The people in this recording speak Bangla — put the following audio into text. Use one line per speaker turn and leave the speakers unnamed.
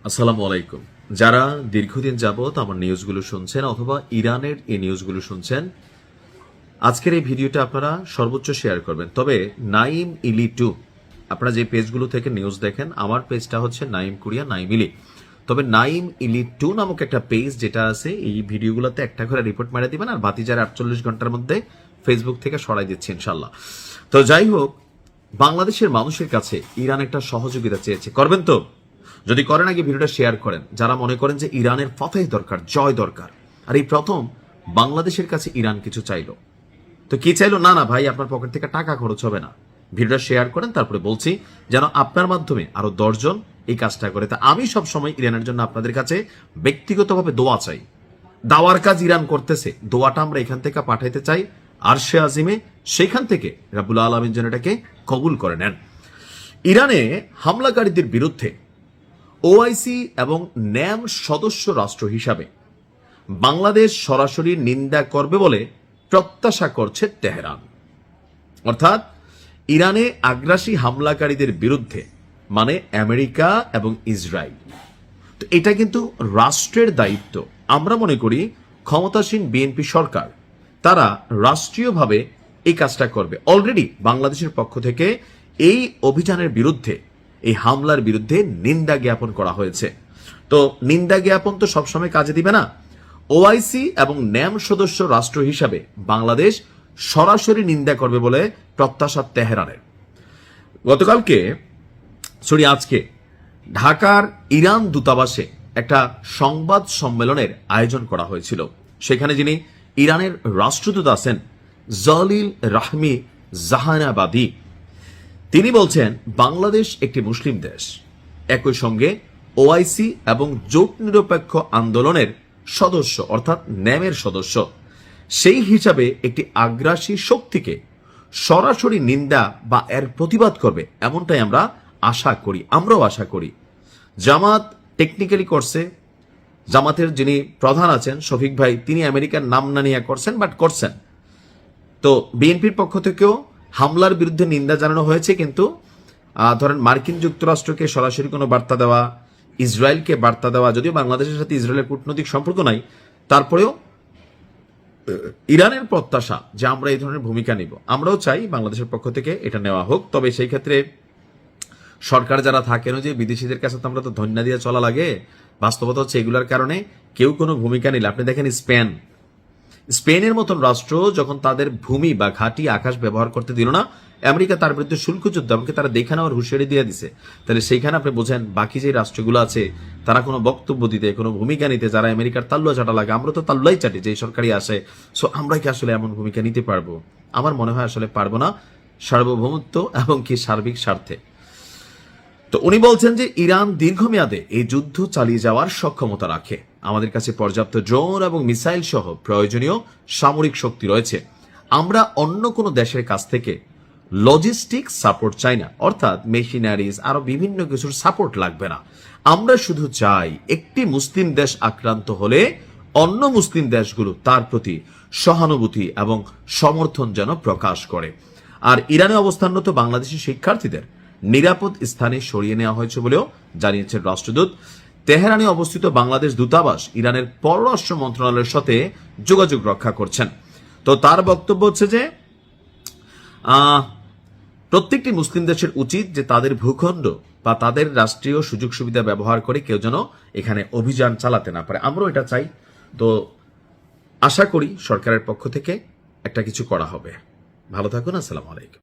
আসসালামু আলাইকুম। যারা দীর্ঘদিন যাবত আমার নিউজগুলো শুনছেন অথবা ইরানের এই নিউজগুলো শুনছেন, আজকের এই ভিডিওটা আপনারা সর্বোচ্চ শেয়ার করবেন। তবে নাইম ইলি টু, আপনারা যে পেজগুলো থেকে নিউজ দেখেন, আমার পেজটা হচ্ছে নাইম কুরিয়া নাইম ইলি। তবে নাইম ইলি টু নামক একটা পেজ যেটা আছে, এই ভিডিওগুলোতে একটা করে রিপোর্ট মেরে দিবেন, আর বাতি যারা 48 ঘন্টার মধ্যে ফেসবুক থেকে সরাই দিচ্ছে ইনশাল্লাহ। তো যাই হোক, বাংলাদেশের মানুষের কাছে ইরান একটা সহযোগিতা চেয়েছে, করবেন তো? যদি করেন আগে ভিডিওটা শেয়ার করেন। যারা মনে করেন যে ইরানের ফতেহ দরকার, জয় দরকার, আর এই প্রথম বাংলাদেশের কাছে ইরান কিছু চাইলো, তো কি চাইলো? না না ভাই, আপনার পকেট থেকে টাকা খরচ হবে না, ভিডিওটা শেয়ার করেন। তারপরে বলছি যেন আপনার মাধ্যমে আরো 10 জন এই কাজটা করে। তা আমি সব সময় ইরানের জন্য আপনাদের কাছে ব্যক্তিগতভাবে দোয়া চাই। দাওয়ার কাজ ইরান করতেছে, দোয়াটা আমরা এখান থেকে পাঠাইতে চাই আরশে আজিমে, সেখান থেকে রাব্বুল আলামিন যেন এটাকে কবুল করে নেন। ইরানে হামলাকারীদের বিরুদ্ধে ওআইসি এবং ন্যাম সদস্য রাষ্ট্র হিসাবে বাংলাদেশ সরাসরি নিন্দা করবে বলে প্রত্যাশা করছে তেহরান। অর্থাৎ ইরানে আগ্রাসী হামলাকারীদের বিরুদ্ধে, মানে আমেরিকা এবং ইসরায়েল, তো এটা কিন্তু রাষ্ট্রের দায়িত্ব। আমরা মনে করি ক্ষমতাসীন বিএনপি সরকার তারা রাষ্ট্রীয়ভাবে এই কাজটা করবে। অলরেডি বাংলাদেশের পক্ষ থেকে এই অভিযানের বিরুদ্ধে, এই হামলার বিরুদ্ধে নিন্দা জ্ঞাপন করা হয়েছে। তো নিন্দা জ্ঞাপন তো সবসময় কাজে দিবে না। ওআইসি এবং ন্যাম সদস্য রাষ্ট্র হিসাবে বাংলাদেশ সরাসরি নিন্দা করবে বলে প্রত্যাশা তেহরানের। আজকে ঢাকার ইরান দূতাবাসে একটা সংবাদ সম্মেলনের আয়োজন করা হয়েছিল। সেখানে যিনি ইরানের রাষ্ট্রদূত আছেন জলিল রাহমি জাহানাবাদী, তিনি বলছেন বাংলাদেশ একটি মুসলিম দেশ, একই সঙ্গে ওআইসি এবং জোট নিরপেক্ষ আন্দোলনের সদস্য অর্থাৎ ন্যামের সদস্য। সেই হিসাবে একটি আগ্রাসী শক্তিকে সরাসরি নিন্দা বা এর প্রতিবাদ করবে, এমনটাই আমরা আশা করি। আমরাও আশা করি। জামাত টেকনিক্যালি করছে, জামাতের যিনি প্রধান আছেন শফিক ভাই, তিনি আমেরিকার নাম না নিয়ে করছেন, বাট করছেন। তো বিএনপির পক্ষ থেকেও হামলার বিরুদ্ধে নিন্দা জানানো হয়েছে, কিন্তু ধরেন মার্কিন যুক্তরাষ্ট্রকে সরাসরি কোনো বার্তা দেওয়া, ইসরায়েলকে বার্তা দেওয়া, যদিও বাংলাদেশের সাথে ইসরায়েলের কূটনৈতিক সম্পর্ক নাই, তারপরেও ইরানের প্রত্যাশা যে আমরা এই ধরনের ভূমিকা নিব। আমরাও চাই বাংলাদেশের পক্ষ থেকে এটা নেওয়া হোক। তবে সেই ক্ষেত্রে সরকার যারা থাকেন, যে বিদেশিদের কাছে তো আমরা তো ধন্যা দিয়ে চলা লাগে, বাস্তবতা হচ্ছে এগুলোর কারণে কেউ কোনো ভূমিকা নিলে, আপনি দেখেন স্পেনের মতন রাষ্ট্র যখন তাদের ভূমি বা ঘাঁটি আকাশ ব্যবহার করতে দিল না, আমেরিকা তার বিরুদ্ধে শুল্ক যুদ্ধ, আমাকে তারা দেখে নেওয়ার হুঁশিয়ারি দিয়ে দিছে। তাহলে সেইখানে আপনি বোঝেন বাকি যে রাষ্ট্রগুলো আছে তারা কোনো বক্তব্য দিতে, কোনো ভূমিকা নিতে, যারা আমেরিকার তাল্লুয়া চাটা লাগে, আমরা তো তাল্লুয়াই চাটি যে সরকারি আসে। সো আমরা কি আসলে এমন ভূমিকা নিতে পারবো? আমার মনে হয় আসলে পারবো না, সার্বভৌমত্ব এবং কি সার্বিক স্বার্থে। তো উনি বলছেন যে ইরান দীর্ঘমেয়াদে এই যুদ্ধ চালিয়ে যাওয়ার সক্ষমতা রাখে, আমাদের কাছে পর্যাপ্ত ড্রোন এবং মিসাইল সহ প্রয়োজনীয় সামরিক শক্তি রয়েছে। আমরা অন্য কোনো দেশের কাছ থেকে লজিস্টিক সাপোর্ট চাই না, অর্থাৎ মেশিনারিজ আরো বিভিন্ন কিছুর সাপোর্ট লাগবে না। আমরা শুধু চাই একটি মুসলিম দেশ আক্রান্ত হলে অন্য মুসলিম দেশগুলো তার প্রতি সহানুভূতি এবং সমর্থন যেন প্রকাশ করে। আর ইরানে অবস্থানরত বাংলাদেশি শিক্ষার্থীদের নিরাপদ স্থানে সরিয়ে নেওয়া হয়েছে বলেও জানিয়েছেন রাষ্ট্রদূত। তেহরানে অবস্থিত বাংলাদেশ দূতাবাস ইরানের পররাষ্ট্র মন্ত্রণালয়ের সাথে যোগাযোগ রক্ষা করছেন। তো তার বক্তব্য হচ্ছে যে প্রত্যেকটি মুসলিম দেশের উচিত যে তাদের ভূখণ্ড বা তাদের রাষ্ট্রীয় সুযোগ সুবিধা ব্যবহার করে কেউ যেন এখানে অভিযান চালাতে না পারে। আমরাও এটা চাই। তো আশা করি সরকারের পক্ষ থেকে একটা কিছু করা হবে। ভালো থাকুন। আসসালামু আলাইকুম।